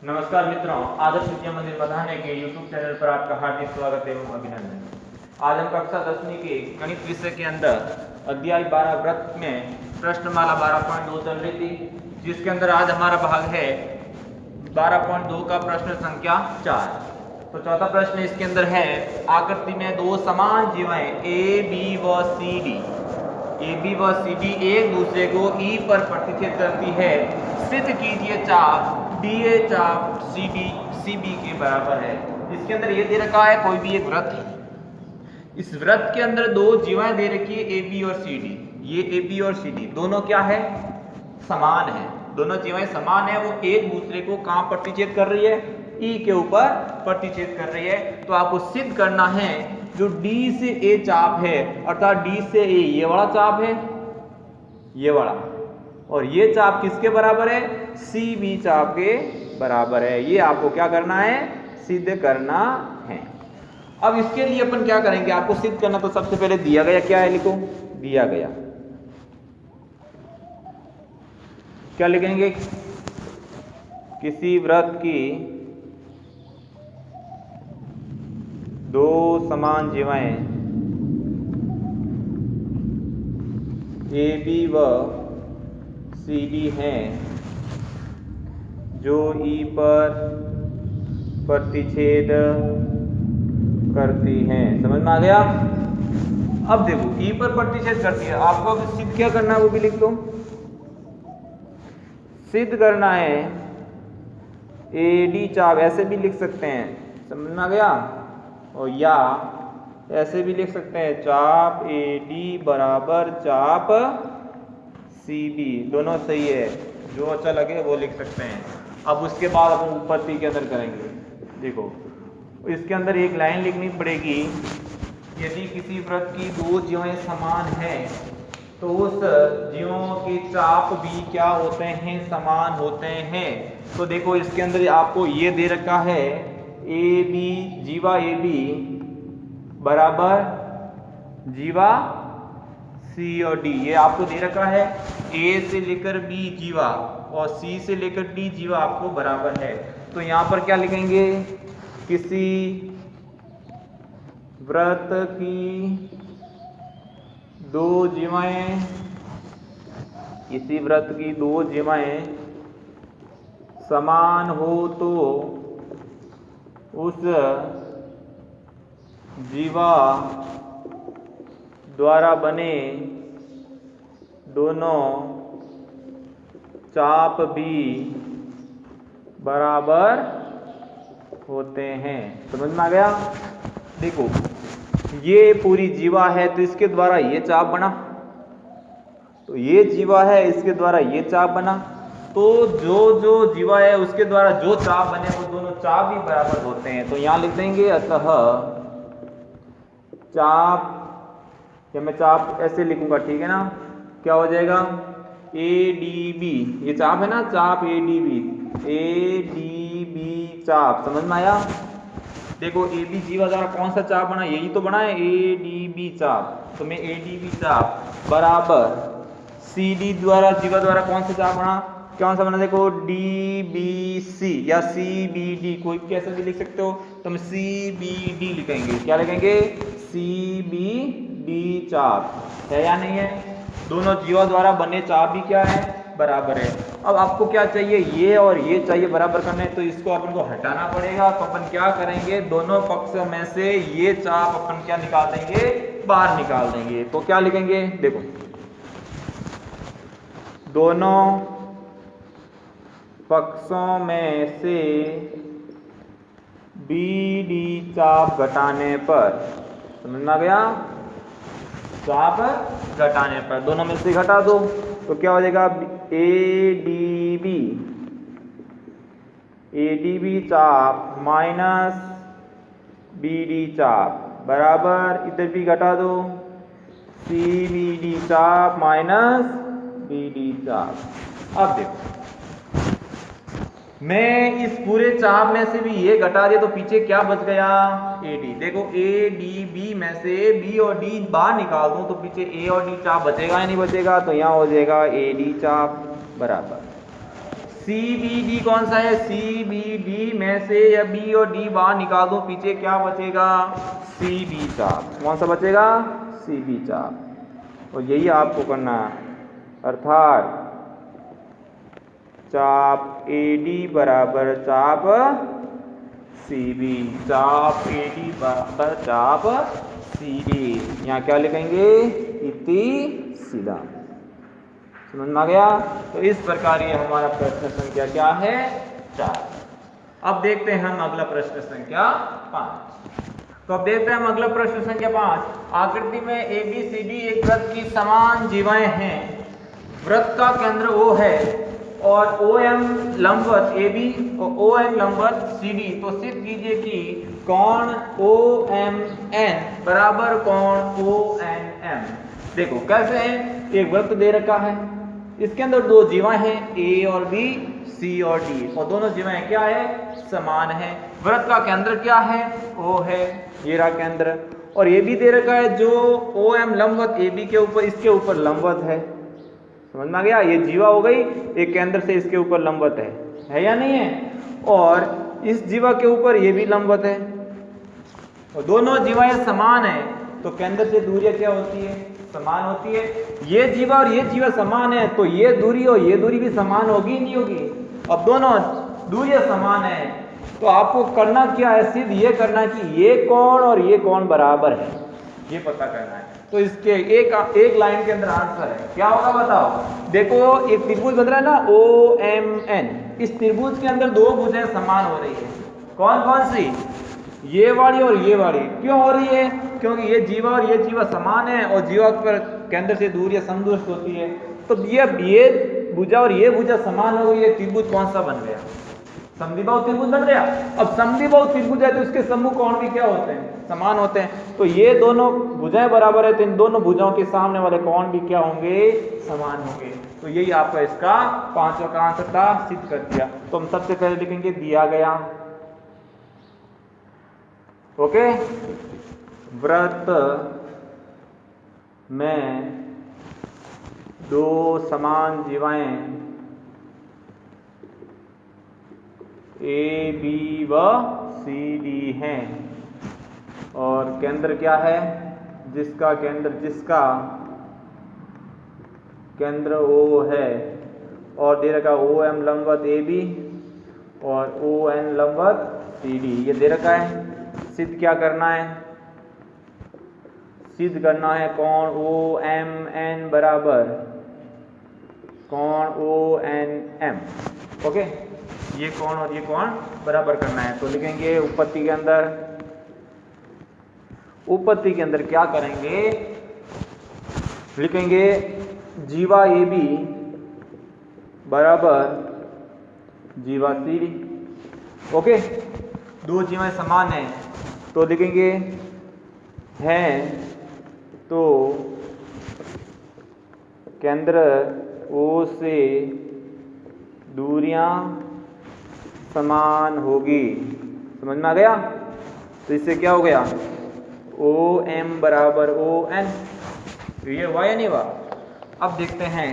नमस्कार मित्रों, आदर्श विद्या मंदिर बधाने के YouTube चैनल पर आपका हार्दिक स्वागत एवं अभिनंदन। आज हम कक्षा 10वीं के गणित विषय के अंदर अध्याय 12 वृत्त में प्रश्नमाला 12.2 चल रही थी, जिसके अंदर आज हमारा भाग है 12.2 का प्रश्न संख्या 4। तो चौथा प्रश्न इसके अंदर है, आकृति में दो समान जीवाएं ए बी व सी डी एक दूसरे को ई पर प्रतिच्छेद करती है। सिद्ध कीजिए चाप DA चाप CD CB के बराबर है। इसके अंदर ये दे रखा है कोई भी एक वृत्त है। इस वृत्त के अंदर दो जीवाएं दे रखी है AB और CD। ये AB और CD दोनों क्या है? समान है। दोनों जीवाएं समान है, वो एक दूसरे को कहां प्रतिच्छेद कर रही है? E के ऊपर प्रतिच्छेद कर रही है। तो आपको सिद्ध करना है जो D से A चाप है, अर्थात D से A ये वाला चाप है, ये वाला, और ये चाप किसके बराबर है? CB चाप के बराबर है। ये आपको क्या करना है? सिद्ध करना है। अब इसके लिए अपन क्या करेंगे? आपको सिद्ध करना तो सबसे पहले दिया गया क्या है, लिखो। दिया गया क्या लिखेंगे? किसी वृत्त की दो समान जीवाएं AB व CD हैं जो E पर प्रतिच्छेद करती हैं। समझ में आ गया? अब देखो, E पर प्रतिच्छेद करती है, आपको अब सिद्ध क्या करना है वो भी लिख दो। सिद्ध करना है AD चाप, ऐसे भी लिख सकते हैं, समझ में आ गया? और या ऐसे भी लिख सकते हैं, चाप AD बराबर चाप CB, दोनों सही है। जो अच्छा लगे वो लिख सकते हैं। अब उसके बाद अपन उत्पत्ति के अंदर करेंगे। देखो, इसके अंदर एक लाइन लिखनी पड़ेगी, यदि किसी वृत्त की दो जीवाएं समान हैं तो उस जीवों के चाप भी क्या होते हैं? समान होते हैं। तो देखो, इसके अंदर आपको ये दे रखा है AB, जीवा AB बराबर जीवा C और D, ये आपको दे रखा है। A से लेकर B जीवा और C से लेकर D जीवा आपको बराबर है। तो यहां पर क्या लिखेंगे? किसी वृत्त की दो जीवाएं, किसी वृत्त की दो जीवाएं समान हो तो उस जीवा द्वारा बने दोनों चाप भी बराबर होते हैं। समझ में आ गया? देखो, ये पूरी जीवा है तो इसके द्वारा ये चाप बना, तो ये जीवा है इसके द्वारा ये चाप बना, तो जो जो जीवा है उसके द्वारा जो चाप बने वो दोनों चाप भी बराबर होते हैं। तो यहां लिख देंगे, अतः चाप, या मैं चाप ऐसे लिखूंगा, ठीक है ना? क्या हो जाएगा? ADB, ये चाप है ना, चाप ADB चाप। समझ में आया? देखो, AB जीवा द्वारा कौन सा चाप बना? यही तो बना है, ADB चाप। तो मैं ADB चाप बराबर CD द्वारा, जीवा द्वारा कौन सा चाप बना? कौन सा बना? देखो, DBC या CBD, कोई कैसे भी लिख सकते हो। तो हम CBD लिखेंगे। क्या लिखेंगे? CBD चाप है या नहीं है? दोनों जीवा द्वारा बने चाप भी क्या है? बराबर है। अब आपको क्या चाहिए? ये और ये चाहिए बराबर करने, तो इसको अपन को हटाना पड़ेगा। तो अपन क्या करेंगे? दोनों पक्षों में से ये चाप अपन क्या निकाल देंगे? बाहर निकाल देंगे। तो क्या लिखेंगे? देखो, दोनों पक्षों में से BD चाप घटाने पर, समझ में आ गया? चाप घटाने पर दोनों में से घटा दो तो क्या हो जाएगा? ADB चाप माइनस BD चाप बराबर, इधर भी घटा दो, CBD चाप माइनस BD चाप। अब देखो, मैं इस पूरे चाप में से भी ये घटा दिया तो पीछे क्या बच गया? AD। देखो, ADB में से B और D बाहर निकाल दूं तो पीछे A और D चाप बचेगा या नहीं बचेगा? तो यहां हो जाएगा AD चाप बराबर CBD कौन सा है? CBD में से या B और D बाहर निकाल दो, पीछे क्या बचेगा? CB चाप। कौन सा बचेगा? CB चाप। और यही आपको करना है, अर्थात चाप AD बराबर चाप CB, चाप AD बराबर चाप CB। यहाँ क्या लिखेंगे? इति सीधा। समझ में आ गया? तो इस प्रकार ये हमारा प्रश्न संख्या क्या है? 4। अब देखते हैं हम अगला प्रश्न संख्या 5। तो अब देखते हैं हम अगला प्रश्न संख्या 5। आकृति में ABCD एक वृत्त की समान जीवाएं हैं। वृत्त का केंद्र O है और OM लंबवत AB और ON लंबवत CD। तो सिद्ध कीजिए कि कोण OMN बराबर कोण ONM। देखो कैसे है, एक वृत्त दे रखा है, इसके अंदर दो जीवाएं हैं A और B, C और D, और दोनों जीवाएं क्या है? समान है। वृत्त का केंद्र क्या है? O है, ये रहा केंद्र। और ये भी दे रखा है जो OM लंबवत AB के ऊपर, इसके ऊपर लंबवत है। समझ में आ गया? ये जीवा हो गई, एक केंद्र से इसके ऊपर लंबवत है या नहीं है? और इस जीवा के ऊपर ये भी लंबवत है, और दोनों जीवाएं समान है, तो केंद्र से दूरियां क्या होती है? समान होती है। ये जीवा और ये जीवा समान है, तो ये दूरी और ये दूरी भी समान होगी नहीं होगी? अब दोनों दूरियां समान है, तो आपको करना क्या है? सिर्फ ये करना कि ये कोण और ये कोण बराबर है, ये पता करना है। तो इसके एक लाइन के अंदर आंसर है, क्या होगा बताओ? देखो एक त्रिभुज बन रहा है ना OMN, इस त्रिभुज के अंदर दो भुजाएं समान हो रही है। कौन कौन सी? ये वाली और ये वाली। क्यों हो रही है? क्योंकि ये जीवा और ये जीवा समान है, और जीवा पर केंद्र से दूरियां समदूरस्थ होती है। तो ये भुजा और ये भुजा समान हो गई, ये त्रिभुज कौन सा बन गया? समद्विबाहु त्रिभुज बन गया। अब समद्विबाहु त्रिभुज है तो इसके समूह कोण भी क्या होते हैं? समान होते हैं। तो ये दोनों भुजाएं बराबर है, तो इन दोनों भुजाओं के सामने वाले कोण भी क्या होंगे? समान होंगे। तो यही आपका इसका 5वां का आंसर था, सिद्ध कर दिया। तो हम सबसे पहले लिखेंगे दिया गया। ओके, वृत्त में दो समान जीवाएं A, B व C, D हैं, और केंद्र क्या है? जिसका केंद्र O है, और दे रखा OM लंबवत AB और ON लंबवत CD, ये दे रखा है। सिद्ध क्या करना है? सिद्ध करना है कोण OMN बराबर कोण ONM। ओके, ये कोण और ये कोण बराबर करना है। तो लिखेंगे उपपत्ति के अंदर क्या करेंगे? लिखेंगे जीवा AB बराबर जीवा CD। ओके, दो जीवाएं समान हैं, तो लिखेंगे हैं तो केंद्र O से दूरियां समान होगी। समझ में आ गया? तो इससे क्या हो गया? OM बराबर ON। ये हुआ या नहीं हुआ? अब देखते हैं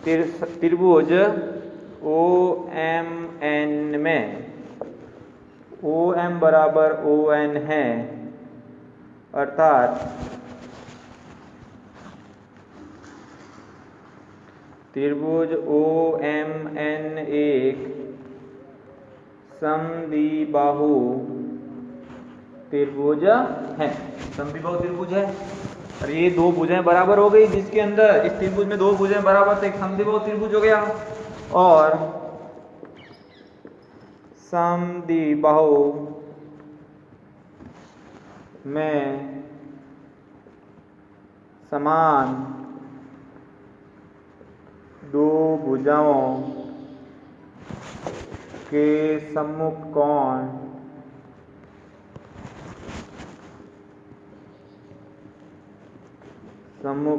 त्रिभुज OMN में OM बराबर ON है, अर्थात त्रिभुज OMN एक समद्विबाहु त्रिभुज है। समद्विबाहु त्रिभुज है, और ये दो भुजाएं बराबर हो गई, जिसके अंदर इस त्रिभुज में दो भुजाएं बराबर, तो एक समद्विबाहु त्रिभुज हो गया। और समद्विबाहु में समान दो भुजाओं के सम्मुख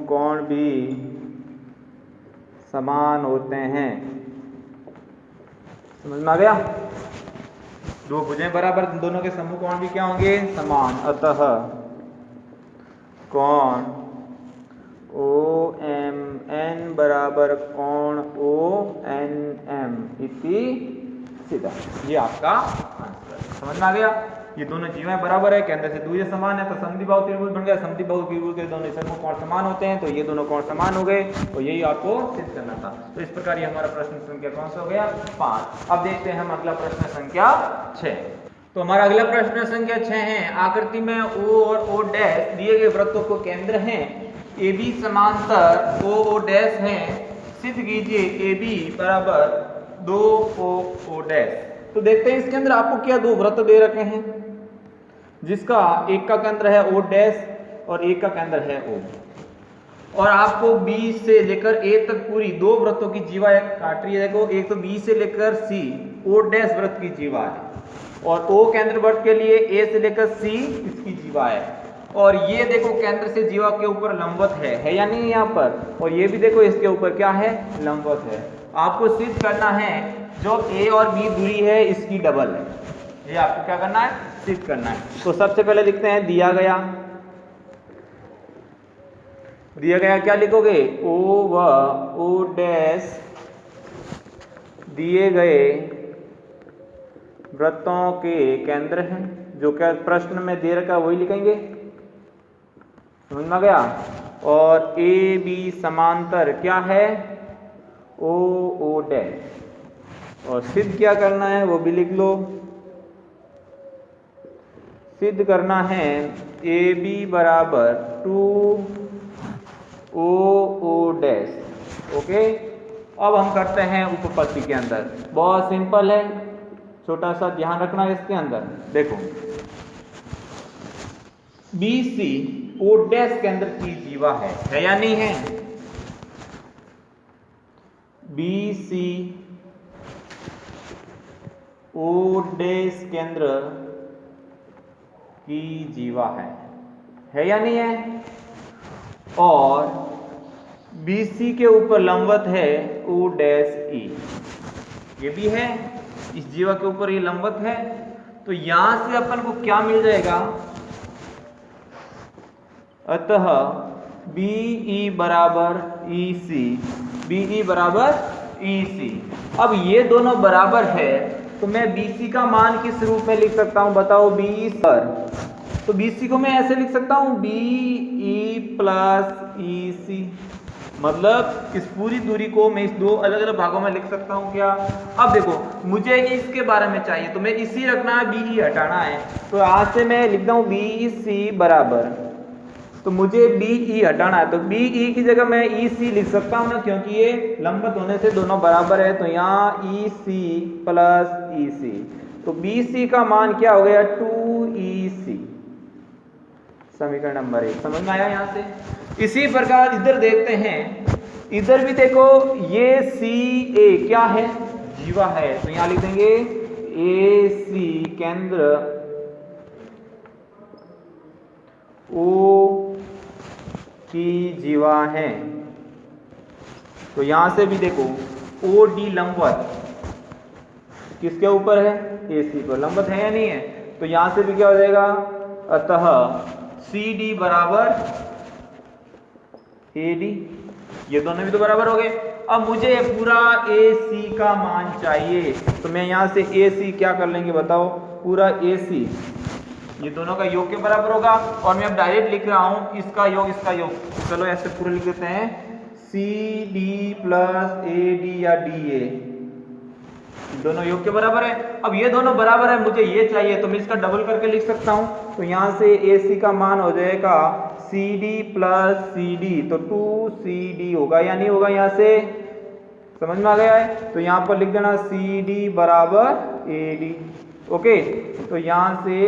कोण भी समान होते हैं। समझ में आ गया? दो भुजाएं बराबर, दोनों के सम्मुख कोण भी क्या होंगे? समान। अतः कोण OMN एन बराबर कोण ओ एन एम इति सीधा। ये आपका आंसर समझ में आ गया। ये दोनों जीवाएं बराबर है, केंद्र से दूरी समान है, तो समद्विबाहु त्रिभुज बन गया। समद्विबाहु त्रिभुज के दोनों समकोण कोण समान होते हैं, तो ये दोनों कोण समान हो गए, और यही आपको सिद्ध करना था। तो इस प्रकार ये हमारा प्रश्न संख्या कौन सा हो गया? 5। अब देखते हैं हम अगला प्रश्न संख्या 6। तो हमारा अगला प्रश्न संख्या 6 है, आकृति में O और O डैश दिए गए वृत्तों को केंद्र हैं, AB समांतर O डैश है, सिद्ध कीजिए AB बराबर 2O डैश। तो देखते हैं इसके अंदर आपको क्या दो वृत्त दे रखे हैं, जिसका एक का केंद्र है O डैश और एक का केंद्र है O, और आपको B से लेकर A तक पूरी दो वृत्तों की जीवा काट रही है। देखो, एक तो B से लेकर C O डैश वृत्त की जीवा है, और O केंद्र वृत्त के लिए A से लेकर C इसकी जीवा है, और ये देखो केंद्र से जीवा के ऊपर लंबवत है या नहीं यहाँ पर, और ये भी देखो इसके ऊपर क्या है, लंबवत है। आपको सिद्ध करना है जो A और B दूरी है इसकी डबल है, ये आपको क्या करना है, सिद्ध करना है। तो सबसे पहले लिखते हैं दिया गया क्या लिखोगे, O व O डैश दिए गए वृत्तों के केंद्र हैं, जो क्या प्रश्न में दे रखा वही लिखेंगे, समझ में आ गया। और ए बी समांतर क्या है, O डैश, और सिद्ध क्या करना है वो भी लिख लो। सिद्ध करना है ए बी बराबर 2O डैश। ओके, अब हम करते हैं उपपत्ति के अंदर, बहुत सिंपल है, छोटा सा ध्यान रखना है इसके अंदर। देखो, BC O डैश के अंदर की जीवा है या नहीं है? BC O डैश केंद्र की जीवा है या नहीं है? और BC के ऊपर लंबवत है O डैश E, ये भी है, इस जीवा के ऊपर ये लंबवत है। तो यहां से अपन को क्या मिल जाएगा, अतः BE बराबर EC, BE बराबर EC। अब ये दोनों बराबर है, तो मैं BC का मान किस रूप में लिख सकता हूं, बताओ BE सर। तो BC को मैं ऐसे लिख सकता हूं BE प्लस EC, मतलब इस पूरी दूरी को मैं इस दो अलग अलग भागों में लिख सकता हूं क्या। अब देखो, मुझे इसके बारे में चाहिए, तो मैं इसी रखना है, BE हटाना है, तो आज से मैं लिखता हूं BC बराबर, तो मुझे BE हटाना है, तो BE की जगह मैं EC लिख सकता हूं ना, क्योंकि ये लंबवत होने से दोनों बराबर है। तो यहाँ EC प्लस EC, तो BC का मान क्या हो गया, 2EC, समीकरण नंबर 1। समझ में आया यहाँ से। इसी प्रकार इधर देखते हैं, इधर भी देखो, ये CA क्या है, जीवा है, तो यहाँ लिख देंगे AC केंद्र O की जीवा है। तो यहां से भी देखो OD लंबवत किसके ऊपर है, AC पर लंबवत है या नहीं है। तो यहां से भी क्या हो जाएगा, अतः CD बराबर AD, ये दोनों भी तो बराबर हो गए। अब मुझे पूरा AC का मान चाहिए, तो मैं यहां से AC क्या कर लेंगे बताओ, पूरा AC ये दोनों का योग के बराबर होगा, और मैं अब डायरेक्ट लिख रहा हूं इसका योग इसका योग, चलो ऐसे पूरा लिख देते हैं, CD प्लस AD या DA, दोनों योग के बराबर है। अब ये दोनों बराबर है, मुझे ये चाहिए, तो मैं इसका डबल करके लिख सकता हूं। तो यहां से AC का मान हो जाएगा CD प्लस CD, तो 2CD होगा या नहीं होगा, यहां से समझ में आ गया है। तो यहां पर लिख देना CD बराबर AD। ओके, तो यहां से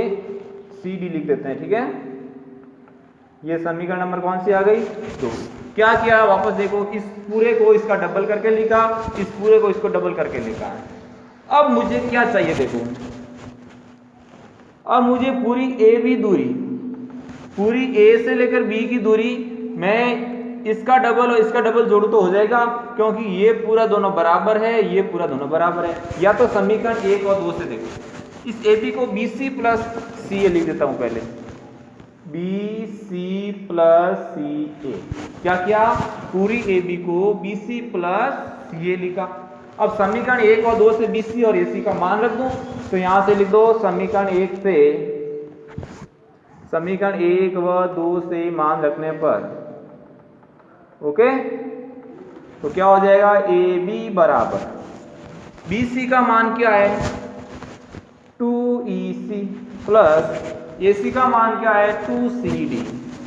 CD लिख देते हैं, ठीक है। ये समीकरण नंबर कौन सी आ गई, 2। क्या किया, वापस देखो, इस पूरे को इसका डबल करके लिखा, इस पूरे को इसको डबल करके लिखा है। अब मुझे क्या चाहिए, देखो, अब मुझे पूरी AB दूरी, पूरी A से लेकर B की दूरी, मैं इसका डबल और इसका डबल जोड़ू तो हो जाएगा, क्योंकि ये पूरा दोनों बराबर है, ये पूरा दोनों बराबर है। या तो समीकरण 1 और 2 से देखो, इस AB को BC प्लस CA लिख देता हूं पहले, बी सी प्लस सी ए। क्या किया, पूरी ए बी को बी सी प्लस सी ए लिखा। अब समीकरण 1 और 2 से बी सी और ए सी का मान रख दूं, तो यहां से लिख दो समीकरण 1 से, समीकरण 1 व 2 से मान रखने पर, ओके, तो क्या हो जाएगा, ए बी बराबर बी सी का मान क्या है 2EC प्लस ए सी का मान क्या है 2CD,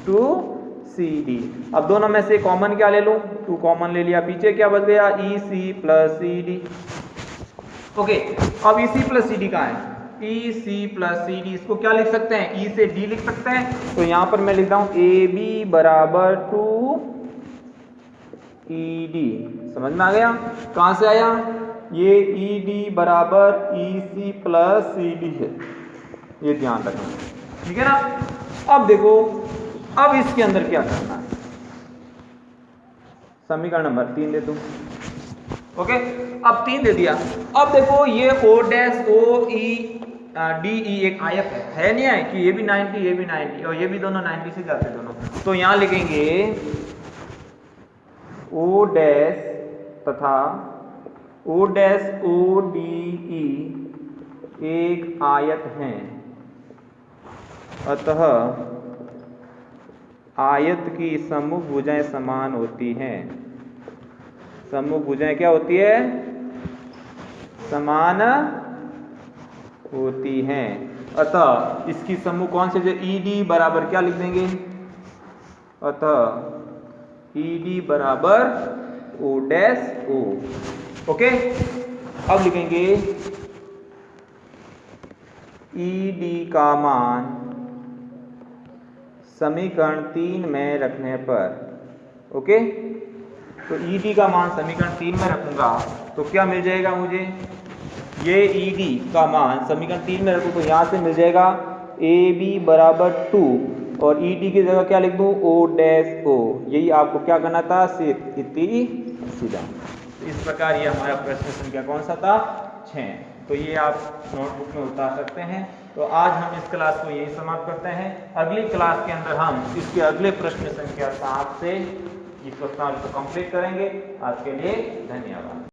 2CD। अब दोनों में से कॉमन क्या ले लूं, 2 कॉमन ले लिया, पीछे क्या बच गया EC प्लस CD। ओके, अब EC प्लस CD का है EC प्लस CD, इसको क्या लिख सकते हैं, E से D लिख सकते हैं। तो यहां पर मैं लिखता हूं AB बराबर 2ED। समझ में आ गया, कहां से आया, ये ED बराबर EC प्लस CD है, ये ध्यान रखना, ठीक है ना। अब देखो, अब इसके अंदर क्या करना है, समीकरण नंबर 3 दे दूं, ओके, अब 3 दे दिया। अब देखो ये O dash O E D E एक आयत है नहीं है कि ये भी 90 ये भी 90 और ये भी दोनों 90 से जाते दोनों, तो यहां लिखेंगे O डैश तथा O dash O D E एक आयत हैं, अतः आयत की सम्मुख भुजाएं समान होती हैं। सम्मुख भुजाएं क्या होती है, समान होती हैं, अतः इसकी सम्मुख कौन से, ED बराबर क्या लिख देंगे, अतः ED बराबर O डैश O, ओके। अब लिखेंगे ED का मान समीकरण 3 में रखने पर, ओके, तो ED का मान समीकरण 3 में रखूंगा तो क्या मिल जाएगा मुझे, ये ED का मान समीकरण 3 में रखूँ तो यहां से मिल जाएगा AB बराबर 2 और ED की जगह क्या लिख दूं O डैश O। यही आपको क्या करना था, सीधा। इस प्रकार ये हमारा प्रश्न संख्या कौन सा था, 6। तो ये आप नोटबुक में उतार सकते हैं। तो आज हम इस क्लास को यही समाप्त करते हैं। अगली क्लास के अंदर हम इसके अगले प्रश्न संख्या 7 से इस प्रश्नावली को कंप्लीट करेंगे। आज के लिए धन्यवाद।